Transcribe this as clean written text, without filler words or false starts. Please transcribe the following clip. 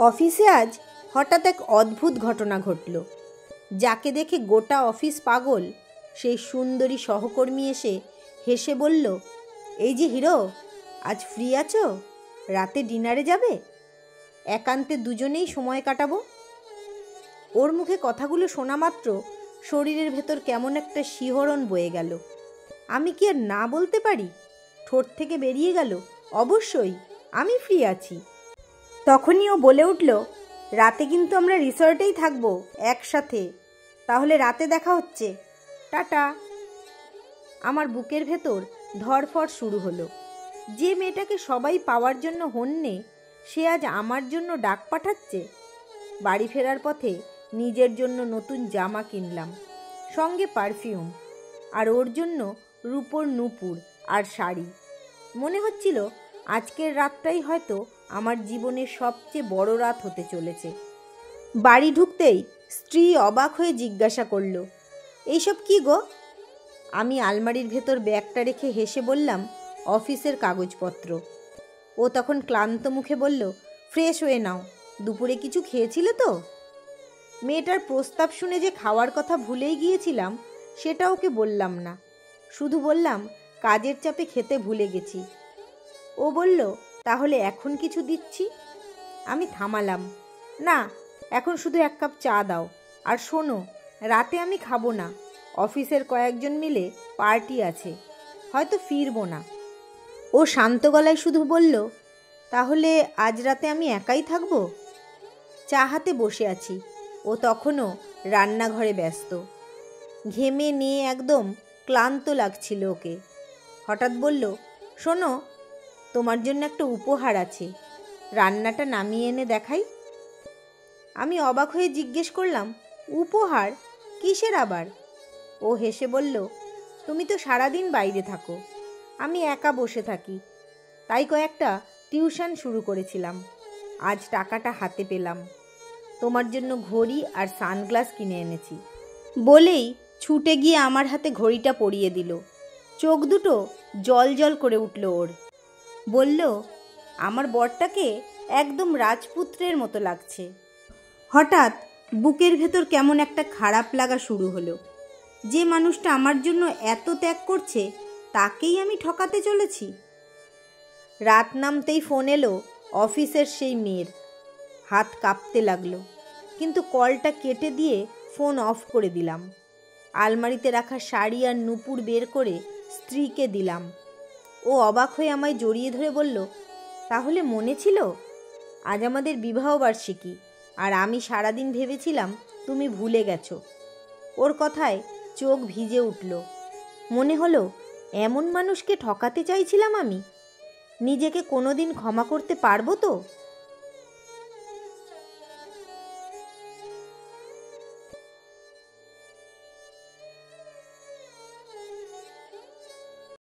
অফিসে আজ হঠাৎ এক অদ্ভুত ঘটনা ঘটল। যাকে দেখে গোটা অফিস পাগল সেই সুন্দরী সহকর্মী এসে হেসে বলল, এই যে হিরো, আজ ফ্রি আছো? রাতে ডিনারে যাবে? একান্তে দুজনেই সময় কাটাবো। ওর মুখে কথাগুলো শোনা মাত্র শরীরের ভেতর কেমন একটা শিহরণ বয়ে গেল। আমি কি আর না বলতে পারি? ঠোঁট থেকে বেরিয়ে গেল, অবশ্যই আমি ফ্রি আছি। তখনই ও বলে উঠল, রাতে কিন্তু আমরা রিসর্টেই থাকবো একসাথে, তাহলে রাতে দেখা হচ্ছে, টাটা। আমার বুকের ভেতর ধড়ফড় শুরু হলো। যে মেয়েটাকে সবাই পাওয়ার জন্য হন্যে, সে আজ আমার জন্য ডাক পাঠাচ্ছে। বাড়ি ফেরার পথে নিজের জন্য নতুন জামা কিনলাম, সঙ্গে পারফিউম, আর ওর জন্য রূপোর নূপুর আর শাড়ি। মনে হচ্ছিল আজকের রাতটাই হয়তো আমার জীবনের সবচেয়ে বড় রাত হতে চলেছে। বাড়ি ঢুকতেই স্ত্রী অবাক হয়ে জিজ্ঞাসা করল, এইসব কি গো? আমি আলমারির ভেতর ব্যাগটা রেখে হেসে বললাম, অফিসের কাগজপত্র। ও তখন ক্লান্ত মুখে বলল, ফ্রেশ হয়ে নাও, দুপুরে কিছু খেয়েছিলে তো? মেয়েটার প্রস্তাব শুনে যে খাওয়ার কথা ভুলেই গিয়েছিলাম সেটা ওকে বললাম না, শুধু বললাম কাজের চাপে খেতে ভুলে গেছি। ও বলল, তাহলে এখন কিছু দিচ্ছি। আমি থামালাম, না, এখন শুধু এক কাপ চা দাও। আর শোনো, রাতে আমি খাবো না, অফিসের কয়েকজন মিলে পার্টি আছে, হয়তো ফিরবো না। ও শান্ত গলায় শুধু বলল, তাহলে আজ রাতে আমি একাই থাকবো? চা হাতে বসে আছি, ও তখনও রান্নাঘরে ব্যস্ত। ঘেমে নিয়ে একদম ক্লান্ত লাগছিল ওকে। হঠাৎ বলল, শোনো, তোমার জন্য একটা উপহার আছে, রান্নাটা নামিয়ে এনে দেখাই। আমি অবাক হয়ে জিজ্ঞেস করলাম, উপহার? কিসের আবার? ও হেসে বলল, তুমি তো সারাদিন বাইরে থাকো, আমি একা বসে থাকি, তাই কয়েকটা টিউশন শুরু করেছিলাম। আজ টাকাটা হাতে পেলাম, তোমার জন্য ঘড়ি আর সানগ্লাস কিনে এনেছি। বলেই ছুটে গিয়ে আমার হাতে ঘড়িটা পরিয়ে দিল। চোখ দুটো জল জল করে উঠল ওর। বলল, আমার বরটাকে একদম রাজপুত্রের মতো লাগছে। হঠাৎ বুকের ভেতর কেমন একটা খারাপ লাগা শুরু হলো। যে মানুষটা আমার জন্য এত ত্যাগ করছে, তাকেই আমি ঠকাতে চলেছি। রাত নামতেই ফোন এলো অফিসের সেই মেয়ের। হাত কাঁপতে লাগলো, কিন্তু কলটা কেটে দিয়ে ফোন অফ করে দিলাম। আলমারিতে রাখা শাড়ি আর নূপুর বের করে স্ত্রীকে দিলাম। ও অবাক হয়ে আমায় জড়িয়ে ধরে বলল, তাহলে মনে ছিল আজ আমাদের বিবাহবার্ষিকী, আর আমি সারাদিন ভেবেছিলাম তুমি ভুলে গেছো। ওর কথায় চোখ ভিজে উঠল। মনে হলো এমন মানুষকে ঠকাতে চাইছিলাম আমি। নিজেকে কোনোদিন ক্ষমা করতে পারবো তো?